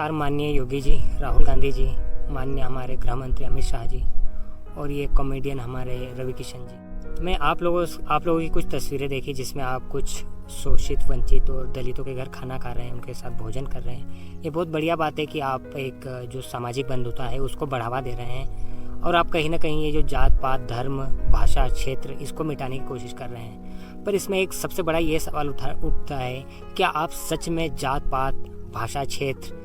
नमस्कार माननीय योगी जी, राहुल गांधी जी, माननीय हमारे गृह मंत्री अमित शाह जी और ये कॉमेडियन हमारे रवि किशन जी। मैं आप लोगों की कुछ तस्वीरें देखी जिसमें आप कुछ शोषित, वंचित और दलितों के घर खाना खा रहे हैं, उनके साथ भोजन कर रहे हैं। ये बहुत बढ़िया बात है कि आप एक जो सामाजिक बंधुता है उसको बढ़ावा दे रहे हैं और आप कहीं ना कहीं ये जो जात पात, धर्म, भाषा, क्षेत्र इसको मिटाने की कोशिश कर रहे हैं। पर इसमें एक सबसे बड़ा ये सवाल उठता है, क्या आप सच में जात पात, भाषा, क्षेत्र,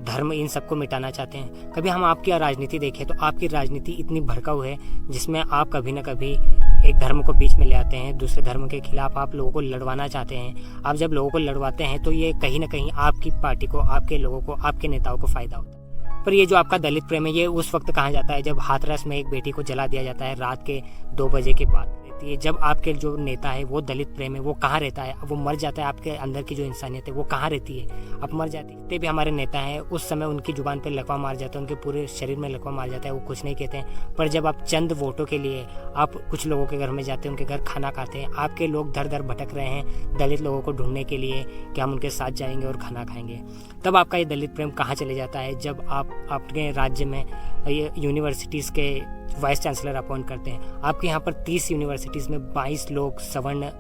धर्म इन सबको मिटाना चाहते हैं? कभी हम आपकी राजनीति देखें तो आपकी राजनीति इतनी भड़काऊ है जिसमें आप कभी न कभी एक धर्म को बीच में ले आते हैं, दूसरे धर्म के खिलाफ आप लोगों को लड़वाना चाहते हैं। आप जब लोगों को लड़वाते हैं तो ये कहीं ना कहीं आपकी पार्टी को, आपके लोगों को, आपके नेताओं को फायदा होता है। पर ये जो आपका दलित प्रेम है ये उस वक्त कहा जाता है जब हाथरस में एक बेटी को जला दिया जाता है रात के 2 बजे के बाद। जब आपके जो नेता है वो दलित प्रेम है, वो कहाँ रहता है? वो मर जाता है, आपके अंदर की जो इंसानियत है वो कहाँ रहती है? आप मर जाते हैं। जितने भी हमारे नेता हैं उस समय उनकी जुबान पर लकवा मार जाता है, उनके पूरे शरीर में लकवा मार जाता है, वो कुछ नहीं कहते हैं। पर जब आप चंद वोटों के लिए आप कुछ लोगों के घर में जाते हैं, उनके घर खाना खाते हैं, आपके लोग दर दर भटक रहे हैं दलित लोगों को ढूंढने के लिए कि हम उनके साथ जाएंगे और खाना खाएंगे, तब आपका ये दलित प्रेम कहाँ चले जाता है? जब आप अपने राज्य में यूनिवर्सिटीज़ के वाइस चांसलर अपॉइंट करते हैं, आपके यहाँ पर 30 यूनिवर्सिटीज़ में 22 लोग सवर्ण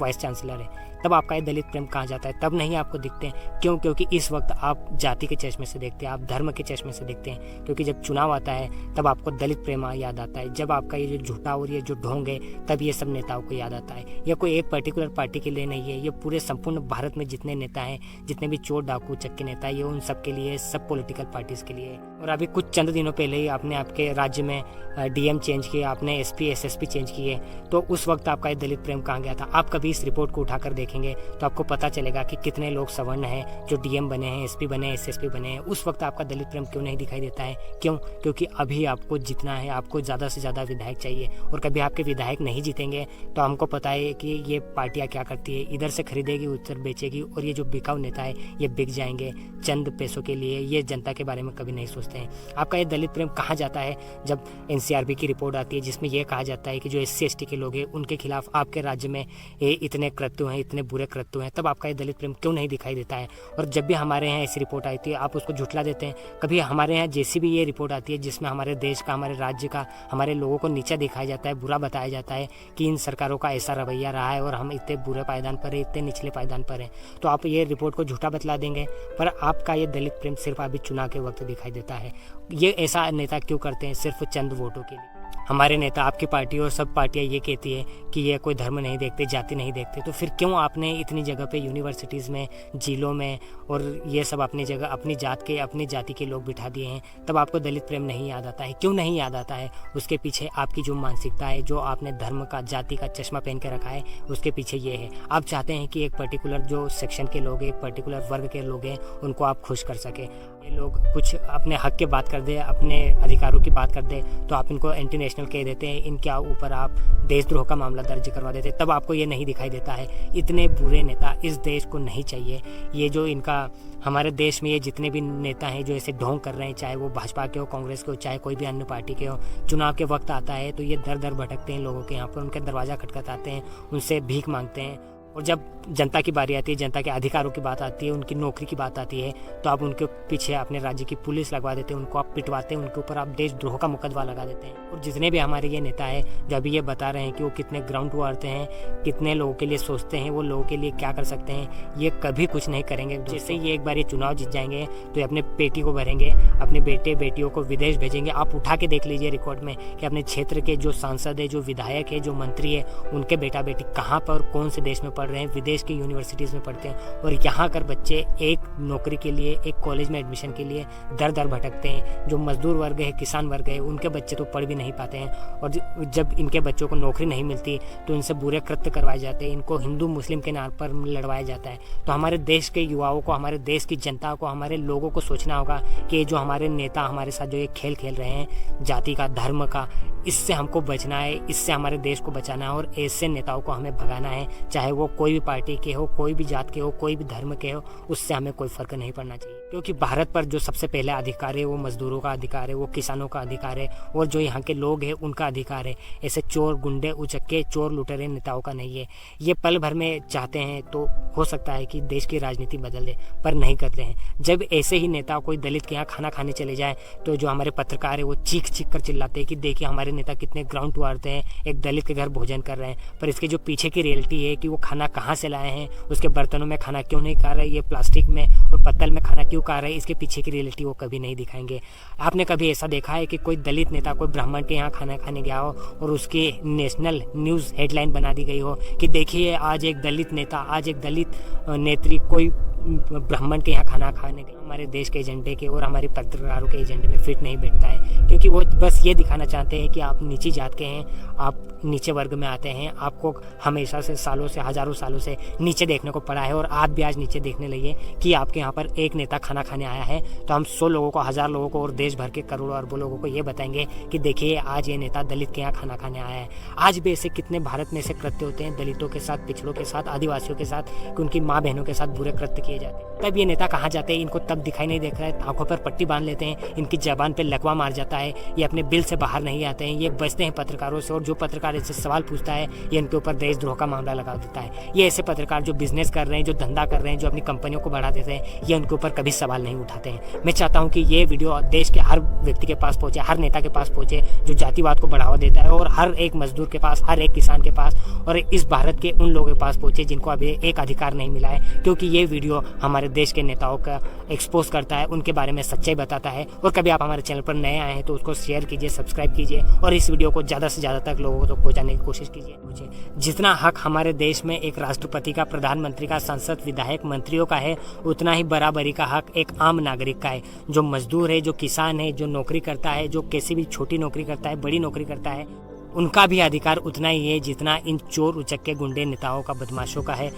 वाइस चांसलर हैं, तब आपका ये दलित प्रेम कहाँ जाता है? तब नहीं आपको दिखते हैं। क्यों? क्योंकि इस वक्त आप जाति के चश्मे से देखते हैं, आप धर्म के चश्मे से देखते हैं। क्योंकि जब चुनाव आता है तब आपको दलित प्रेम याद आता है। जब आपका ये जो झूठा और ये जो ढोंग है तब ये सब नेताओं को याद आता है। यह कोई एक पर्टिकुलर पार्टी के लिए नहीं है, ये पूरे संपूर्ण भारत में जितने नेता हैं, जितने भी चोर डाकू चक्के नेता है, ये उन सब के लिए, सब पॉलिटिकल पार्टीज के लिए। और अभी कुछ चंद दिनों पहले ही आपने आपके राज्य में डीएम चेंज किए, आपने एसपी एसएसपी चेंज किए, तो उस वक्त आपका ये दलित प्रेम कहाँ गया था? आप कभी इस रिपोर्ट को उठाकर देखेंगे तो आपको पता चलेगा कि कितने लोग सवर्ण हैं जो डीएम बने हैं, एसपी बने हैं, एसएसपी बने हैं। उस वक्त आपका दलित प्रेम क्यों नहीं दिखाई देता है? क्यों? क्योंकि अभी आपको जीतना है, आपको ज़्यादा से ज़्यादा विधायक चाहिए और कभी आपके विधायक नहीं जीतेंगे तो हमको पता है कि ये पार्टियाँ क्या करती है, इधर से खरीदेगी उधर बेचेगी और ये जो बिकाऊ नेता है ये बिक जाएंगे चंद पैसों के लिए। ये जनता के बारे में कभी नहीं सोचते हैं। आपका ये दलित प्रेम कहाँ जाता है जब एनसीआरबी की रिपोर्ट आती है जिसमें यह कहा जाता है कि जो एससी एसटी के लोग हैं उनके खिलाफ आपके राज्य में इतने कृत्य हैं, इतने बुरे कृत्य हैं, तब आपका ये दलित प्रेम क्यों नहीं दिखाई देता है? और जब भी हमारे यहाँ ऐसी रिपोर्ट आती है आप उसको झुठला देते हैं। कभी हमारे यहाँ जैसी भी ये रिपोर्ट आती है जिसमें हमारे देश का, हमारे राज्य का, हमारे लोगों को नीचा दिखाया जाता है, बुरा बताया जाता है कि इन सरकारों का ऐसा रवैया रहा है और हम इतने बुरे पायदान पर हैं, इतने निचले पायदान पर हैं, तो आप ये रिपोर्ट को झूठा बतला देंगे। पर आपका ये दलित प्रेम सिर्फ अभी चुनाव के वक्त दिखाई देता है। ये ऐसा नेता क्यों करते हैं? सिर्फ चंद वोटों के लिए। हमारे नेता, आपकी पार्टी और सब पार्टियां ये कहती है कि ये कोई धर्म नहीं देखते, जाति नहीं देखते, तो फिर क्यों आपने इतनी जगह पे यूनिवर्सिटीज़ में, जिलों में और ये सब अपनी जगह अपनी जात के, अपनी जाति के लोग बिठा दिए हैं? तब आपको दलित प्रेम नहीं याद आता है। क्यों नहीं याद आता है? उसके पीछे आपकी जो मानसिकता है, जो आपने धर्म का, जाति का चश्मा पहन के रखा है, उसके पीछे ये है। आप चाहते हैं कि एक पर्टिकुलर जो सेक्शन के लोग हैं, एक पर्टिकुलर वर्ग के लोग हैं, उनको आप खुश कर सके। ये लोग कुछ अपने हक की बात कर दे, अपने अधिकारों की बात कर दे तो आप इनको एंटी नेशनल कह देते हैं, इनके ऊपर आप देशद्रोह का मामला दर्ज करवा देते हैं। तब आपको ये नहीं दिखाई देता है। इतने बुरे नेता इस देश को नहीं चाहिए। ये जो इनका, हमारे देश में ये जितने भी नेता हैं जो ऐसे ढोंग कर रहे हैं, चाहे वो भाजपा के हो, कांग्रेस के हो, चाहे कोई भी अन्य पार्टी के हो, चुनाव के वक्त आता है तो ये दर दर भटकते हैं लोगों के यहाँ पर, उनके दरवाज़ा खटखटाते हैं, उनसे भीख मांगते हैं। और जब जनता की बारी आती है, जनता के अधिकारों की बात आती है, उनकी नौकरी की बात आती है, तो आप उनके पीछे अपने राज्य की पुलिस लगवा देते हैं, उनको आप पिटवाते हैं, उनके ऊपर आप देशद्रोह का मुकदमा लगा देते हैं। और जितने भी हमारे ये नेता है जो अभी ये बता रहे हैं कि वो कितने ग्राउंड टू अर्थ हैं, कितने लोगों के लिए सोचते हैं, वो लोगों के लिए क्या कर सकते हैं, ये कभी कुछ नहीं करेंगे। जैसे ये एक बार ये चुनाव जीत जाएंगे तो ये अपने पेटी को भरेंगे, अपने बेटे बेटियों को विदेश भेजेंगे। आप उठा के देख लीजिए रिकॉर्ड में कि अपने क्षेत्र के जो सांसद है, जो विधायक है, जो मंत्री है, उनके बेटा बेटी कहाँ पर, कौन से देश में पढ़ रहे हैं, विदेश की यूनिवर्सिटीज़ में पढ़ते हैं। और यहाँ कर बच्चे एक नौकरी के लिए, एक कॉलेज में एडमिशन के लिए दर दर भटकते हैं। जो मजदूर वर्ग है, किसान वर्ग है, उनके बच्चे तो पढ़ भी नहीं पाते हैं। और जब इनके बच्चों को नौकरी नहीं मिलती तो इनसे बुरे कृत्य करवाए जाते हैं, इनको हिंदू मुस्लिम के नाम पर लड़वाया जाता है। तो हमारे देश के युवाओं को, हमारे देश की जनता को, हमारे लोगों को सोचना होगा कि जो हमारे नेता हमारे साथ जो ये खेल खेल रहे हैं जाति का, धर्म का, इससे हमको बचना है, इससे हमारे देश को बचाना है और ऐसे नेताओं को हमें भगाना है। चाहे वो कोई भी पार्टी के हो, कोई भी जात के हो, कोई भी धर्म के हो, उससे हमें कोई फर्क नहीं पड़ना चाहिए। क्योंकि भारत पर जो सबसे पहले अधिकार है वो मजदूर मजदूरों का अधिकार है, वो किसानों का अधिकार है, और जो यहाँ के लोग हैं उनका अधिकार है। ऐसे चोर, गुंडे, उचक्के, चोर, लुटेरे नेताओं का नहीं है। ये पल भर में चाहते हैं तो हो सकता है कि देश की राजनीति बदल दे, पर नहीं करते हैं। जब ऐसे ही नेता कोई दलित के यहाँ खाना खाने चले जाए तो जो हमारे पत्रकार है वो चीख चीख कर चिल्लाते हैं कि देखिए हमारे नेता कितने ग्राउंड टू अर्थ हैं, एक दलित के घर भोजन कर रहे हैं। पर इसके जो पीछे की रियलिटी है कि वो खाना कहाँ से लाए हैं, उसके बर्तनों में खाना क्यों नहीं खा रहे, ये प्लास्टिक में और पत्तल में खाना क्यों खा रहे हैं, इसके पीछे की रियलिटी वो कभी नहीं दिखाएंगे। आपने कभी ऐसा देखा है कि कोई दलित नेता कोई ब्राह्मण के यहाँ खाना खाने गया हो और उसकी नेशनल न्यूज़ हेडलाइन बना दी गई हो कि देखिए आज एक दलित नेता, आज एक दलित नेत्री कोई ब्राह्मण के यहाँ खाना खाने गए? हमारे देश के एजेंडे के और हमारे पत्रकारों के एजेंडे में फिट नहीं बैठता है, क्योंकि वो बस ये दिखाना चाहते हैं कि आप नीची जात के हैं, आप नीचे वर्ग में आते हैं, आपको हमेशा से सालों से हजारों सालों से नीचे देखने को पड़ा है और आप भी आज नीचे देखने लगे कि आपके यहाँ पर एक नेता खाना खाने आया है तो हम 100 लोगों को, 1000 लोगों को और देश भर के करोड़ों अरबों लोगों को ये बताएंगे कि देखिए आज ये नेता दलित के यहाँ खाना खाने आया है। आज भी ऐसे कितने भारत में ऐसे कृत्य होते हैं दलितों के साथ, पिछड़ों के साथ, आदिवासियों के साथ, कि उनकी माँ बहनों के साथ बुरे कृत्य किए जाते हैं। तब ये नेता कहाँ जाते हैं, इनको तब दिखाई नहीं देख रहा है, आंखों पर पट्टी बांध लेते हैं, इनकी जबान पे लकवा मार जाता है, ये अपने बिल से बाहर नहीं आते हैं, ये बचते हैं पत्रकारों से, और जो पत्रकार इससे सवाल पूछता है ये इनके ऊपर देशद्रोह का मामला लगा देता है। ये ऐसे पत्रकार जो बिजनेस कर रहे हैं, जो धंधा कर रहे हैं, जो अपनी कंपनियों को बढ़ा देते हैं, ये उनके ऊपर कभी सवाल नहीं उठाते हैं। मैं चाहता हूँ कि ये वीडियो देश के हर व्यक्ति के पास पहुँचे, हर नेता के पास पहुँचे जो जातिवाद को बढ़ावा देता है, और हर एक मजदूर के पास, हर एक किसान के पास, और इस भारत के उन लोगों के पास पहुँचे जिनको अभी एक अधिकार नहीं मिला है, क्योंकि ये वीडियो हमारे देश के नेताओं का एक्सपोज करता है, उनके बारे में सच्चाई बताता है। और कभी आप हमारे चैनल पर नए आए हैं तो उसको शेयर कीजिए, सब्सक्राइब कीजिए, और इस वीडियो को ज़्यादा से ज़्यादा तक लोगों तक पहुँचाने की कोशिश कीजिए। जितना हक हमारे देश में एक राष्ट्रपति का, प्रधानमंत्री का, सांसद, विधायक, मंत्रियों का है, उतना ही बराबरी का हक एक आम नागरिक का है। जो मजदूर है, जो किसान है, जो नौकरी करता है, जो किसी भी छोटी नौकरी करता है, बड़ी नौकरी करता है, उनका भी अधिकार उतना ही है जितना इन चोर, उचक्के, गुंडे नेताओं का, बदमाशों का है।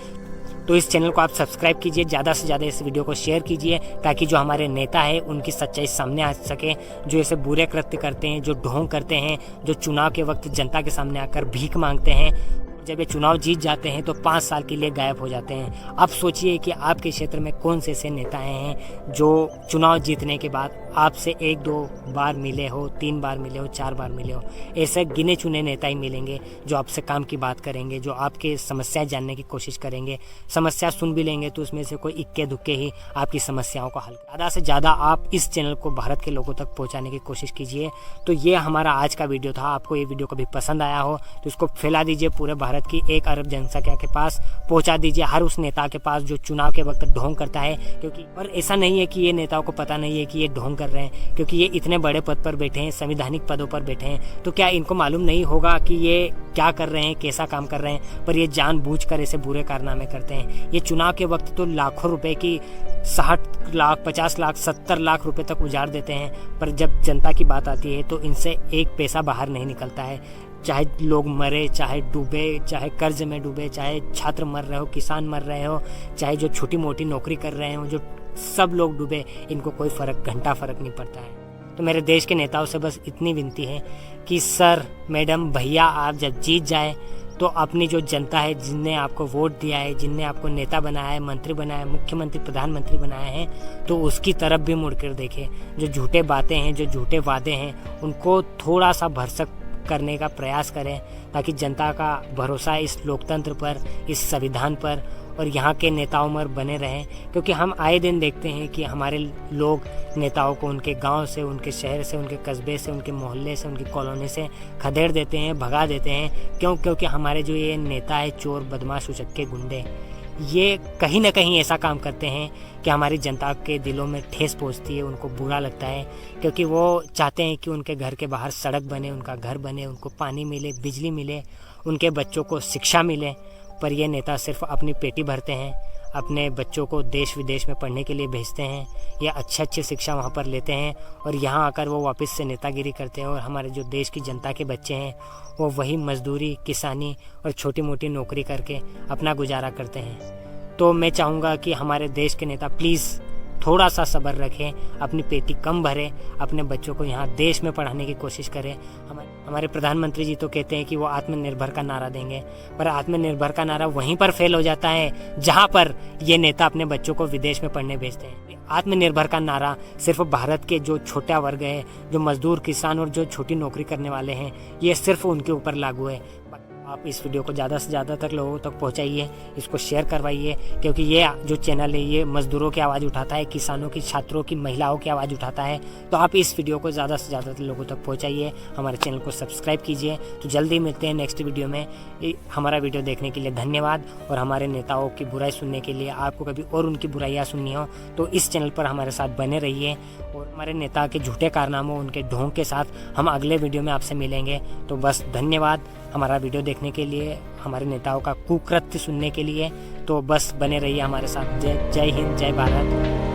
तो इस चैनल को आप सब्सक्राइब कीजिए, ज़्यादा से ज़्यादा इस वीडियो को शेयर कीजिए, ताकि जो हमारे नेता है उनकी सच्चाई सामने आ सके, जो ऐसे बुरे कृत्य करते हैं, जो ढोंग करते हैं, जो चुनाव के वक्त जनता के सामने आकर भीख मांगते हैं, जब ये चुनाव जीत जाते हैं तो 5 साल के लिए गायब हो जाते हैं। अब सोचिए कि आपके क्षेत्र में कौन से ऐसे नेता हैं जो चुनाव जीतने के बाद आपसे 1-2 बार मिले हो, 3 बार मिले हो, 4 बार मिले हो। ऐसे गिने चुने नेता ही मिलेंगे जो आपसे काम की बात करेंगे, जो आपके समस्याएं जानने की कोशिश करेंगे। समस्या सुन भी लेंगे तो उसमें से कोई इक्के दुक्के ही आपकी समस्याओं का हल। ज़्यादा से ज़्यादा आप इस चैनल को भारत के लोगों तक पहुँचाने की कोशिश कीजिए। तो ये हमारा आज का वीडियो था। आपको ये वीडियो कभी पसंद आया हो तो इसको फैला दीजिए, पूरे भारत की 1 अरब जनसंख्या के पास पहुंचा दीजिए, हर उस नेता के पास जो चुनाव के वक्त ढोंग करता है। क्योंकि और ऐसा नहीं है कि ये नेताओं को पता नहीं है कि ये ढोंग कर रहे हैं, क्योंकि ये इतने बड़े पद पर बैठे हैं, संवैधानिक पदों पर बैठे हैं, तो क्या इनको मालूम नहीं होगा कि ये क्या कर रहे हैं, कैसा काम कर रहे हैं? पर ये जानबूझकर ऐसे बुरे कारनामे करते हैं। ये चुनाव के वक्त तो लाखों रुपए की 60 लाख, 50 लाख, 70 लाख रुपए तक उजाड़ देते हैं, पर जब जनता की बात आती है तो इनसे एक पैसा बाहर नहीं निकलता है। चाहे लोग मरे, चाहे डूबे, चाहे कर्ज में डूबे, चाहे छात्र मर रहे हो, किसान मर रहे हो, चाहे जो छोटी मोटी नौकरी कर रहे हो, जो सब लोग डूबे, इनको कोई घंटा फर्क नहीं पड़ता है। तो मेरे देश के नेताओं से बस इतनी विनती है कि सर, मैडम, भैया, आप जब जीत जाए तो अपनी जो जनता है, जिनने आपको वोट दिया है, जिनने आपको नेता बनाया है, मंत्री बनाया है, मुख्यमंत्री, प्रधानमंत्री बनाया है, तो उसकी तरफ भी मुड़कर देखें। जो झूठे बातें हैं, जो झूठे वादे हैं, उनको थोड़ा सा भरसक करने का प्रयास करें, ताकि जनता का भरोसा इस लोकतंत्र पर, इस संविधान पर और यहाँ के नेताओं पर बने रहें। क्योंकि हम आए दिन देखते हैं कि हमारे लोग नेताओं को उनके गांव से, उनके शहर से, उनके कस्बे से, उनके मोहल्ले से, उनकी कॉलोनी से खदेड़ देते हैं, भगा देते हैं। क्योंकि हमारे जो ये नेता है, चोर, बदमाश, उचक्के, गुंडे, ये कहीं ना कहीं ऐसा काम करते हैं कि हमारी जनता के दिलों में ठेस पहुंचती है, उनको बुरा लगता है, क्योंकि वो चाहते हैं कि उनके घर के बाहर सड़क बने, उनका घर बने, उनको पानी मिले, बिजली मिले, उनके बच्चों को शिक्षा मिले। पर ये नेता सिर्फ अपनी पेटी भरते हैं, अपने बच्चों को देश विदेश में पढ़ने के लिए भेजते हैं, या अच्छी शिक्षा वहाँ पर लेते हैं, और यहाँ आकर वो वापस से नेतागिरी करते हैं। और हमारे जो देश की जनता के बच्चे हैं वो वही मजदूरी, किसानी और छोटी मोटी नौकरी करके अपना गुजारा करते हैं। तो मैं चाहूँगा कि हमारे देश के नेता प्लीज़ थोड़ा सा सब्र रखें, अपनी पेटी कम भरें, अपने बच्चों को यहाँ देश में पढ़ाने की कोशिश करें। हमारे प्रधानमंत्री जी तो कहते हैं कि वो आत्मनिर्भर का नारा देंगे, पर आत्मनिर्भर का नारा वहीं पर फेल हो जाता है जहां पर ये नेता अपने बच्चों को विदेश में पढ़ने भेजते हैं। आत्मनिर्भर का नारा सिर्फ भारत के जो छोटा वर्ग है, जो मजदूर, किसान और जो छोटी नौकरी करने वाले हैं, ये सिर्फ उनके ऊपर लागू है। आप इस वीडियो को ज़्यादा से ज़्यादा तक लोगों तक पहुंचाइए, इसको शेयर करवाइए, क्योंकि ये जो चैनल है ये मज़दूरों की आवाज़ उठाता है, किसानों की, छात्रों की, महिलाओं की आवाज़ उठाता है। तो आप इस वीडियो को ज़्यादा से ज़्यादा लोगों तक पहुंचाइए, हमारे चैनल को सब्सक्राइब कीजिए। तो जल्दी मिलते हैं नेक्स्ट वीडियो में। हमारा वीडियो देखने के लिए धन्यवाद। और हमारे नेताओं की बुराई सुनने के लिए, आपको कभी और उनकी बुराइयाँ सुननी हो तो इस चैनल पर हमारे साथ बने रहिए। और हमारे नेता के झूठे कारनामों, उनके ढोंग के साथ हम अगले वीडियो में आपसे मिलेंगे। तो बस धन्यवाद हमारा वीडियो देखने के लिए, हमारे नेताओं का कुकृत्य सुनने के लिए। तो बस बने रहिए हमारे साथ। जय हिंद, जय भारत।